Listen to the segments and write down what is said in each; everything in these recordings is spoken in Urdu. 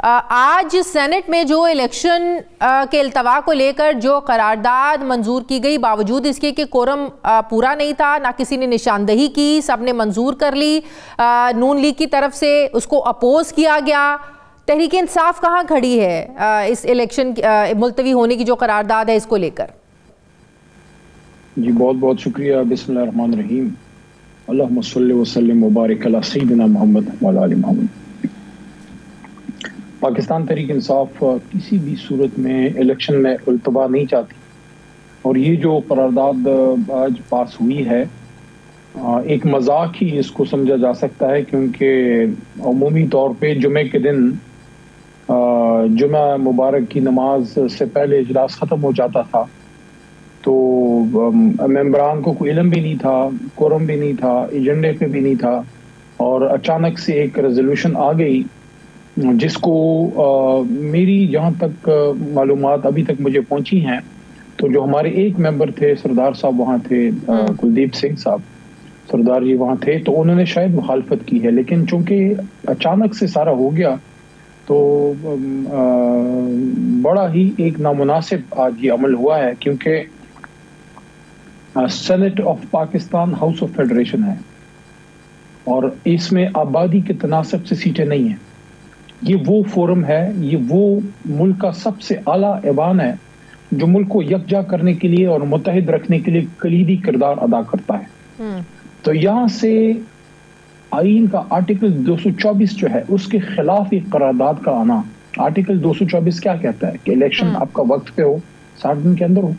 آج سینٹ میں جو الیکشن کے التوا کو لے کر جو قرارداد منظور کی گئی، باوجود اس کے کہ کورم پورا نہیں تھا، نہ کسی نے نشاندہی کی، سب نے منظور کر لی، نون لیگ کی طرف سے اس کو اپوز کیا گیا، تحریک انصاف کہاں کھڑی ہے اس الیکشن ملتوی ہونے کی جو قرارداد ہے اس کو لے کر؟ جی بہت بہت شکریہ۔ بسم اللہ الرحمن الرحیم۔ اللہم صلی وسلم وبارک علی سیدنا محمد وعلی آل محمد۔ پاکستان تحریک انصاف کسی بھی صورت میں الیکشن میں التوا نہیں چاہتی، اور یہ جو قرارداد آج پاس ہوئی ہے ایک مذاق ہی اس کو سمجھا جا سکتا ہے، کیونکہ عمومی طور پہ جمعے کے دن جمعہ مبارک کی نماز سے پہلے اجلاس ختم ہو جاتا تھا، تو ممبران کو کوئی علم بھی نہیں تھا، کورم بھی نہیں تھا، ایجنڈے پہ بھی نہیں تھا، اور اچانک سے ایک ریزولوشن آ گئی جس کو میری جہاں تک معلومات ابھی تک مجھے پہنچی ہیں، تو جو ہمارے ایک ممبر تھے سردار صاحب وہاں تھے، کلدیپ سنگھ صاحب سردار جی وہاں تھے، تو انہوں نے شاید مخالفت کی ہے، لیکن چونکہ اچانک سے سارا ہو گیا تو بڑا ہی ایک نامناسب آج یہ عمل ہوا ہے، کیونکہ senate of Pakistan house of federation ہے اور اس میں آبادی کے تناسب سے سیٹیں نہیں ہیں۔ یہ وہ فورم ہے، یہ وہ ملک کا سب سے اعلیٰ ایوان ہے جو ملک کو یکجا کرنے کے لیے اور متحد رکھنے کے لیے کلیدی کردار ادا کرتا ہے۔ تو یہاں سے آئین کا آرٹیکل 224 جو ہے اس کے خلاف ایک قرارداد کا آنا، آرٹیکل 224 کیا کہتا ہے کہ الیکشن آپ کا وقت پہ ہو، 60 دن کے اندر ہو،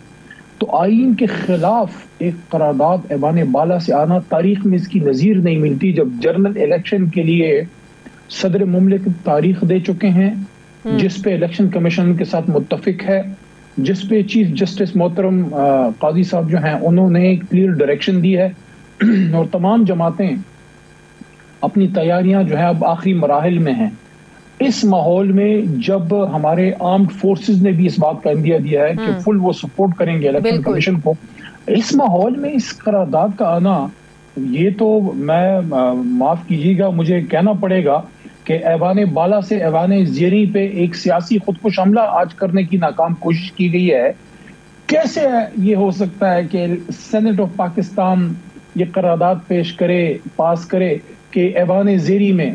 تو آئین کے خلاف ایک قرارداد ایوان بالا سے آنا تاریخ میں اس کی نظیر نہیں ملتی، جب جنرل الیکشن کے لیے صدر مملکت تاریخ دے چکے ہیں، جس پہ الیکشن کمیشن کے ساتھ متفق ہے، جس پہ چیف جسٹس محترم قاضی صاحب جو ہیں انہوں نے کلیئر ڈائریکشن دی ہے، اور تمام جماعتیں اپنی تیاریاں جو ہے اب آخری مراحل میں ہیں۔ اس ماحول میں جب ہمارے آرمڈ فورسز نے بھی اس بات کا اندیا دیا ہے کہ فل وہ سپورٹ کریں گے الیکشن کمیشن کو، اس ماحول میں اس قرارداد کا آنا، یہ تو میں معاف کیجیے گا مجھے کہنا پڑے گا کہ ایوان بالا سے ایوان زیریں پہ ایک سیاسی خودکش حملہ آج کرنے کی ناکام کوشش کی گئی ہے۔ کیسے یہ ہو سکتا ہے کہ سینٹ آف پاکستان یہ قرارداد پیش کرے، پاس کرے کہ ایوان زیری میں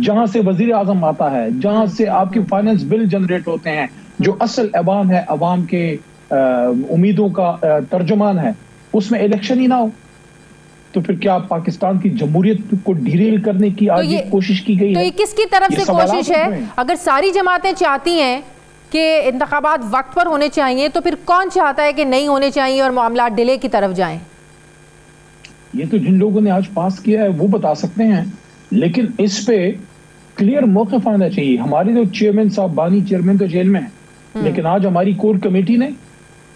جہاں سے وزیر اعظم آتا ہے، جہاں سے آپ کے فائنانس بل جنریٹ ہوتے ہیں، جو اصل ایوان ہے عوام کے امیدوں کا ترجمان ہے، اس میں الیکشن ہی نہ ہو، تو پھر کیا پاکستان کی جمہوریت کو ڈیریل کرنے کی آج کوشش کی گئی ہے؟ تو یہ کس کی طرف سے کوشش ہے؟ اگر ساری جماعتیں چاہتی ہیں کہ انتخابات وقت پر ہونے چاہیے، تو پھر کون چاہتا ہے کہ نہیں ہونے چاہیے اور معاملات ڈیلے کی طرف جائیں؟ یہ تو جن لوگوں نے آج پاس کیا ہے وہ بتا سکتے ہیں، لیکن اس پہ کلیئر موقف آنا چاہیے۔ ہمارے جو چیئرمین صاحب، بانی چیئرمین تو جیل میں ہیں، لیکن آج ہماری کور کمیٹی نے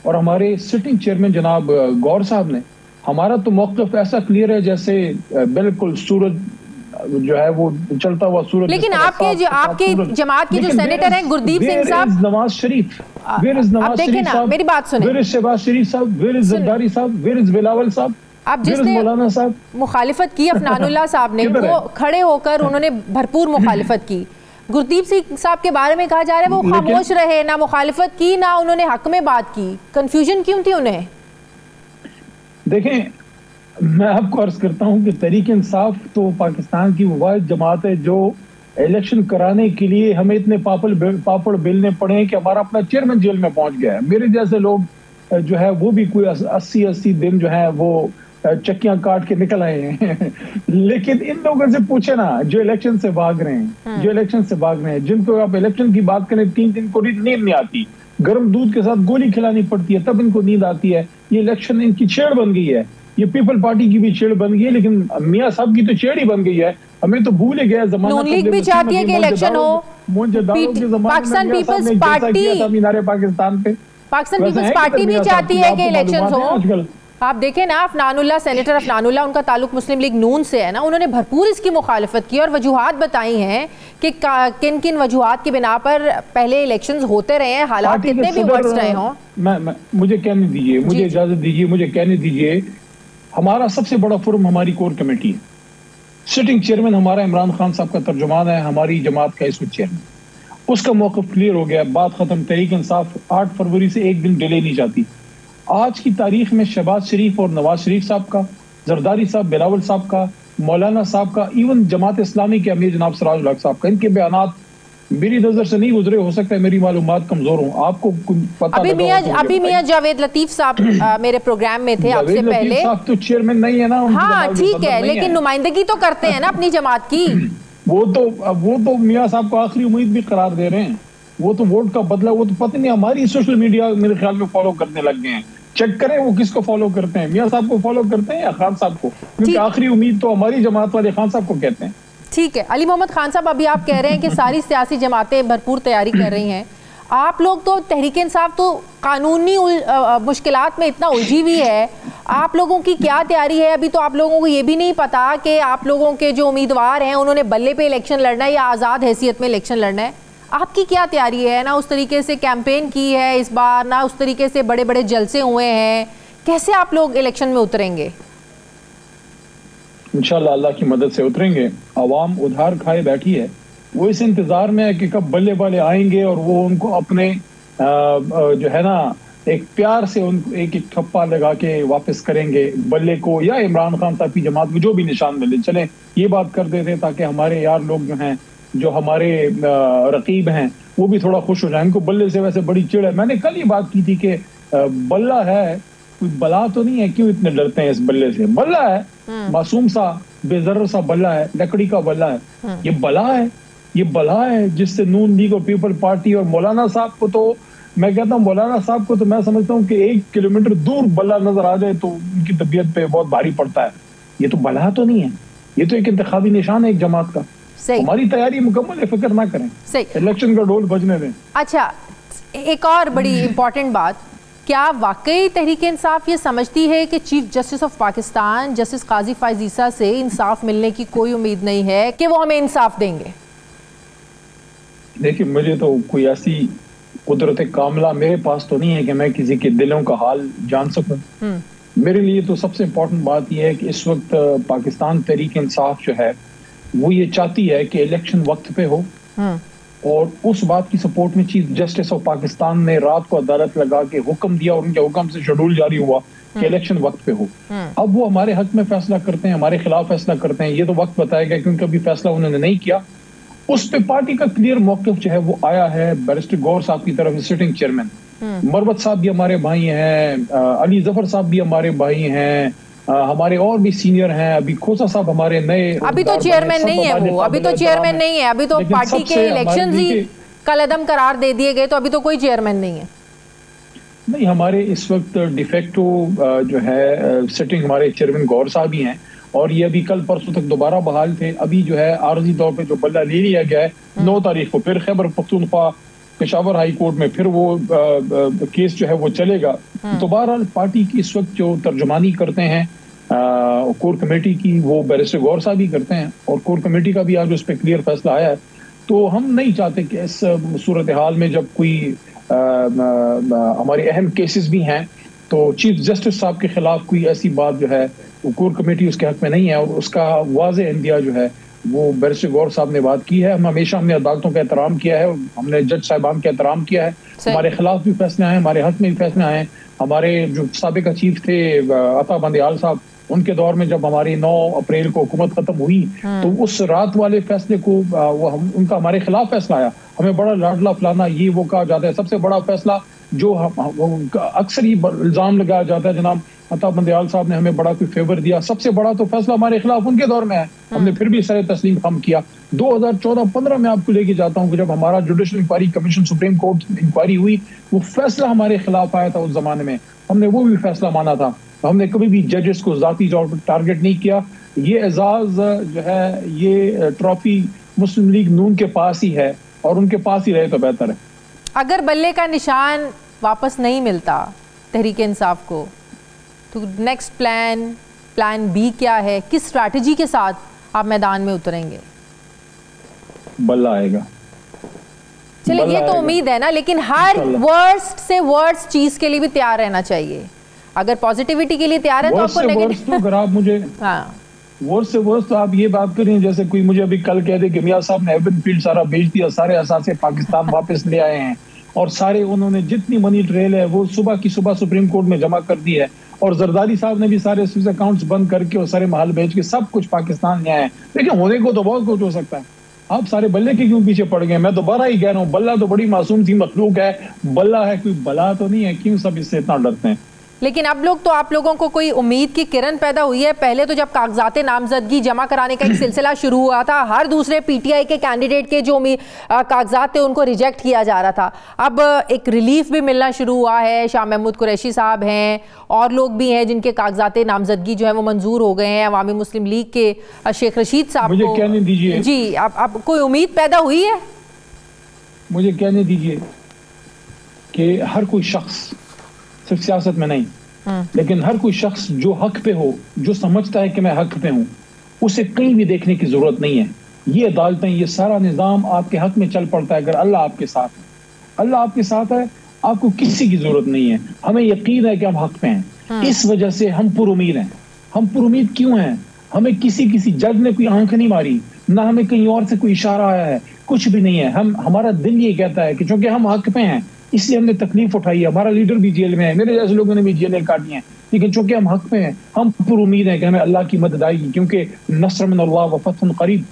اور ہمارے سٹنگ چیئرمین جناب گور صاحب نے، ہمارا تو موقف ایسا کلیئر ہے جیسے بالکل سورج جو ہے وہ چلتا ہوا سورج۔ لیکن آپ کے جماعت کے جو سینیٹر ہیں گردیپ سنگھ صاحب، نواز شریف، اب دیکھیں نا میری بات سنیں، ویر از شہباز شریف صاحب، ویر از زرداری صاحب، ویر از بلاول صاحب، اب جس نے مخالفت کی افنان اللہ صاحب نے، وہ کھڑے ہو کر انہوں نے بھرپور مخالفت کی۔ گردیپ سنگھ صاحب کے بارے میں کہا جا رہا ہے وہ خاموش رہے، نہ مخالفت کی نہ انہوں نے حق میں بات کی، کنفیوژن کیوں تھی انہیں؟ دیکھیں میں آپ کو عرض کرتا ہوں کہ تحریک انصاف تو پاکستان کی واحد جماعت ہے جو الیکشن کرانے کے لیے ہمیں اتنے پاپڑ بیلنے پڑے ہیں کہ ہمارا اپنا چیئرمین جیل میں پہنچ گیا ہے۔ میرے جیسے لوگ جو ہے وہ بھی کوئی 80 دن جو ہے وہ چکیاں کاٹ کے نکل آئے ہیں، لیکن ان لوگوں سے پوچھے نا جو الیکشن سے بھاگ رہے ہیں، جن کو آپ الیکشن کی بات کریں 3 دن کو نیند نہیں آتی، گرم دودھ کے ساتھ گولی کھلانی پڑتی ہے تب ان کو نیند آتی ہے۔ یہ الیکشن ان کی چھیڑ بن گئی ہے، یہ پیپل پارٹی کی بھی چھیڑ بن گئی ہے، لیکن میاں صاحب کی تو چھیڑ ہی بن گئی ہے۔ ہمیں تو بھول ہی گیا زمانہ، نون لیگ بھی چاہتی ہے کہ الیکشن ہو، پاکستان پیپلز پارٹی، پاکستان پہ پاکستان پیپلز پارٹی بھی چاہتی ہے کہ الیکشن ہو۔ آپ دیکھیں نا افنان اللہ، سینیٹر افنان اللہ، ان کا تعلق مسلم لیگ نون سے ہے نا، انہوں نے بھرپور اس کی مخالفت کی اور وجوہات بتائی ہیں کہ کن کن وجوہات کی بنا پر پہلے الیکشنز ہوتے رہے ہیں، حالات کتنے بھی ورس رہے ہوں۔ مجھے کہنے دیجئے، مجھے اجازت دیجئے، مجھے کہنے دیجئے، ہمارا سب سے بڑا فورم ہماری کور کمیٹی ہے، سٹنگ چیئرمین ہمارا عمران خان صاحب کا ترجمان ہے، ہماری جماعت کا اس وقت چیئرمین، اس کا موقف کلیئر ہو گیا, بات ختم. تحریک انصاف 8 فروری سے ایک دن ڈیلے نہیں چاہتی. آج کی تاریخ میں شہباز شریف اور نواز شریف صاحب کا, زرداری صاحب, بلاول صاحب کا, مولانا صاحب کا, ایون جماعت اسلامی کے امیر جناب سراج الحق صاحب کا, ان کے بیانات میری نظر سے نہیں گزرے. ہو سکتا ہے میری معلومات کمزور ہوں, آپ کو پتہ لگا. ابھی میاں جاوید لطیف صاحب میرے پروگرام میں تھے آپ سے پہلے. جاوید لطیف صاحب تو چیئرمین نہیں ہے نا. ہاں ٹھیک ہے, لیکن نمائندگی تو کرتے ہیں نا اپنی جماعت کی. وہ تو میاں صاحب کو آخری امید بھی قرار دے رہے ہیں. وہ تو ووٹ کا بدلہ, وہ تو پتہ نہیں ہماری سوشل میڈیا میرے خیال میں فالو کرنے لگ گئے ہیں. چیک کریں وہ کس کو فالو کرتے ہیں, میاں صاحب کو فالو کرتے ہیں یا خان صاحب کو, کیونکہ آخری امید تو ہماری جماعت والے خان صاحب کو کہتے ہیں. ٹھیک ہے علی محمد خان صاحب, ابھی آپ کہہ رہے ہیں کہ ساری سیاسی جماعتیں بھرپور تیاری کر رہی ہیں. آپ لوگ تو تحریک انصاف تو قانونی مشکلات میں اتنا الجھی ہوئی ہے, آپ لوگوں کی کیا تیاری ہے؟ ابھی تو آپ لوگوں کو یہ بھی نہیں پتا کہ آپ لوگوں کے جو امیدوار ہیں انہوں نے بلے پہ الیکشن لڑنا ہے یا آزاد حیثیت میں الیکشن لڑنا ہے. آپ کی کیا تیاری ہے؟ نہ اس طریقے سے کیمپین کی ہے اس بار, نہ اس طریقے سے بڑے بڑے جلسے ہوئے ہیں. کیسے آپ لوگ الیکشن میں اتریں گے؟ انشاءاللہ اللہ کی مدد سے اتریں گے. عوام ادھار کھائے بیٹھی ہے, وہ اس انتظار میں ہے کہ کب بلے والے آئیں گے اور وہ ان کو اپنے جو ہے نا ایک پیار سے ان کو ایک ٹھپا لگا کے واپس کریں گے بلے کو, یا عمران خان صاحب کی جماعت کو جو بھی نشان ملے. چلیں یہ بات کر دیتے تاکہ ہمارے یار لوگ جو ہیں, جو ہمارے رقیب ہیں, وہ بھی تھوڑا خوش ہو جائیں. ان کو بلے سے ویسے بڑی چڑ ہے. میں نے کل ہی بات کی تھی کہ بلہ ہے, کوئی بلا تو نہیں ہے, کیوں اتنے ڈرتے ہیں اس بلے سے؟ بلہ ہے, معصوم سا بے ضرر سا بلہ ہے, لکڑی کا بلہ ہے. یہ بلا ہے, یہ بلا ہے جس سے نون لیگ اور پیپل پارٹی اور مولانا صاحب کو, تو میں کہتا ہوں مولانا صاحب کو تو میں سمجھتا ہوں کہ 1 کلومیٹر دور بلہ نظر آ جائے تو ان کی طبیعت پہ بہت بھاری پڑتا ہے. یہ تو بلا تو نہیں ہے, یہ تو ایک انتخابی نشان ہے ایک جماعت کا. ہماری تیاری مکمل ہے, فکر نہ کریں, الیکشن کا ڈول بجنے دیں. اچھا, ایک اور بڑی امپورٹنٹ بات, کیا واقعی تحریک انصاف یہ سمجھتی ہے کہ chief justice of Pakistan justice قاضی فائز عیسیٰ سے انصاف ملنے کی کوئی امید نہیں ہے کہ وہ ہمیں انصاف دیں گے؟ دیکھیں, مجھے تو کوئی ایسی قدرت کاملہ میرے پاس تو نہیں ہے کہ میں کسی کے دلوں کا حال جان سکوں. میرے لیے تو سب سے امپورٹنٹ بات یہ ہے کہ اس وقت پاکستان تحریک انصاف جو ہے وہ یہ چاہتی ہے کہ الیکشن وقت پہ ہو, اور اس بات کی سپورٹ میں چیف جسٹس آف پاکستان نے رات کو عدالت لگا کے حکم دیا, اور ان کے حکم سے شیڈول جاری ہوا کہ الیکشن وقت پہ ہو. اب وہ ہمارے حق میں فیصلہ کرتے ہیں, ہمارے خلاف فیصلہ کرتے ہیں, یہ تو وقت بتائے گا, کیونکہ ابھی فیصلہ انہوں نے نہیں کیا. اس پہ پارٹی کا کلیئر موقف جو ہے وہ آیا ہے بیرسٹر غور صاحب کی طرف, سٹنگ چیئرمین. مروت صاحب بھی ہمارے بھائی ہیں, علی ظفر صاحب بھی ہمارے بھائی ہیں, ہمارے اور بھی سینئر ہیں. ابھی کھوسا صاحب ہمارے نئے, ابھی تو چیئرمین نہیں ہے, وہ ابھی تو چیئرمین نہیں ہے, ابھی تو پارٹی کے الیکشنز ہی کالعدم قرار دے دیے گئے, تو ابھی تو کوئی چیئرمین نہیں ہے. نہیں, ہمارے اس وقت ڈیفیکٹو جو ہے سٹنگ ہمارے چیئرمین غور صاحب ہی ہیں, اور یہ ابھی کل پرسوں تک دوبارہ بحال تھے. ابھی جو ہے عارضی طور پہ جو بلہ لے لیا گیا ہے 9 تاریخ کو, پھر خیبر پختونخوا پشاور ہائی کورٹ میں پھر وہ کیس جو ہے وہ چلے گا. تو بہرحال پارٹی کی اس وقت جو ترجمانی کرتے ہیں کور کمیٹی کی, وہ بیرسٹر غور صاحب ہی کرتے ہیں, اور کور کمیٹی کا بھی آج اس پہ کلیئر فیصلہ آیا ہے. تو ہم نہیں چاہتے کہ اس صورتحال میں جب کوئی ہمارے اہم کیسز بھی ہیں تو چیف جسٹس صاحب کے خلاف کوئی ایسی بات جو ہے کور کمیٹی اس کے حق میں نہیں ہے, اور اس کا واضح اندیا جو ہے وہ بیرسٹر غور صاحب نے بات کی ہے. ہم نے عدالتوں کا احترام کیا ہے, ہم نے جج صاحبان کا احترام کیا ہے. ہمارے خلاف بھی فیصلے آئے, ہمارے حق میں بھی فیصلے آئے. ہمارے جو سابقہ چیف تھے عطا بندیال صاحب, ان کے دور میں جب ہماری 9 اپریل کو حکومت ختم ہوئی تو اس رات والے فیصلے کو ان کا ہمارے خلاف فیصلہ آیا. ہمیں بڑا لاڈلا فلانا یہ وہ کہا جاتا ہے. سب سے بڑا فیصلہ جو اکثر ہی الزام لگایا جاتا ہے, جناب عطا بندیال صاحب نے ہمیں بڑا کوئی فیور دیا, سب سے بڑا تو فیصلہ ہمارے خلاف ان کے دور میں ہے. ہم نے پھر بھی سر تسلیم خم کیا. 2014-15 میں آپ کو لے کے جاتا ہوں کہ جب ہمارا judicial inquiry commission supreme court inquiry ہوئی, وہ فیصلہ ہمارے خلاف آیا تھا. اس زمانے میں ہم نے وہ بھی فیصلہ مانا تھا. ہم نے کبھی بھی ججز کو ذاتی طور پر ٹارگٹ نہیں کیا. یہ اعزاز جو ہے, یہ ٹرافی مسلم لیگ نون کے پاس ہی ہے, اور ان کے پاس ہی رہے تو بہتر ہے. اگر بلے کا نشان واپس نہیں ملتا تحریک انصاف کو, تو نیکسٹ پلان بی کیا ہے؟ کس اسٹریٹجی کے ساتھ آپ میدان میں اتریں گے؟ بلہ آئے گا. چلیں یہ تو امید ہے نا, لیکن ہر ورسٹ سے ورسٹ چیز کے لیے بھی تیار رہنا چاہیے. اگر پازیٹیوٹی کے لیے تیار ہے تو آپ کو اگر آپ مجھے ورس سے ورس تو آپ یہ بات کریں جیسے کوئی مجھے ابھی کل کہہ دے کہ میاں صاحب نے ایون فیلڈ سارا بیچ دیا، سارے اثاثے پاکستان واپس لے آئے ہیں، اور سارے انہوں نے جتنی منی ٹریل ہے وہ صبح کی صبح سپریم کورٹ میں جمع کر دی ہے، اور زرداری صاحب نے بھی سارے سوئس اکاؤنٹس بند کر کے اور سارے محل بیچ کے سب کچھ پاکستان لے آئے ہیں۔ لیکن ہونے کو تو بہت کچھ ہو سکتا ہے، آپ سارے بلے کے کیوں پیچھے پڑ گئے؟ میں دوبارہ ہی کہہ رہا ہوں، بلہ تو بڑی معصوم سی مخلوق ہے، بلہ ہے، کوئی بلا تو نہیں ہے، کیوں سب اس سے اتنا ڈرتے ہیں؟ لیکن اب لوگ تو آپ لوگوں کو کوئی امید کی کرن پیدا ہوئی ہے؟ پہلے تو جب کاغذات نامزدگی جمع کرانے کا ایک سلسلہ شروع ہوا تھا، ہر دوسرے پی ٹی آئی کے کینڈیڈیٹ کے جو کاغذات تھے ان کو ریجیکٹ کیا جا رہا تھا، اب ایک ریلیف بھی ملنا شروع ہوا ہے۔ شاہ محمود قریشی صاحب ہیں اور لوگ بھی ہیں جن کے کاغذات نامزدگی جو ہیں وہ منظور ہو گئے ہیں، عوامی مسلم لیگ کے شیخ رشید صاحب مجھے کہنے دیجئے، جی اب کوئی امید پیدا ہوئی ہے؟ مجھے کہنے دیجئے کہ ہر کوئی شخص، صرف سیاست میں نہیں لیکن ہر کوئی شخص جو حق پہ ہو، جو سمجھتا ہے کہ میں حق پہ ہوں، اسے کہیں بھی دیکھنے کی ضرورت نہیں ہے۔ یہ عدالتیں، یہ سارا نظام آپ کے حق میں چل پڑتا ہے اگر اللہ آپ کے ساتھ ہے۔ اللہ آپ کے ساتھ ہے، آپ کو کسی کی ضرورت نہیں ہے۔ ہمیں یقین ہے کہ ہم حق پہ ہیں، اس وجہ سے ہم پر امید ہیں۔ ہم پر امید کیوں ہیں؟ ہمیں کسی جج نے کوئی آنکھ نہیں ماری، نہ ہمیں کہیں اور سے کوئی اشارہ آیا ہے، کچھ بھی نہیں ہے۔ ہمارا دل یہ کہتا ہے کہ چونکہ ہم حق پہ ہیں اس لیے ہم نے تکلیف اٹھائی ہے، ہمارا لیڈر بھی جیل میں ہے، میرے جیسے لوگوں نے بھی جیلیں کاٹی ہیں، لیکن چونکہ ہم حق پہ ہیں، ہم پر امید ہیں کہ ہمیں اللہ کی مدد آئے گی، کیونکہ نصر من اللہ و فتح قریب۔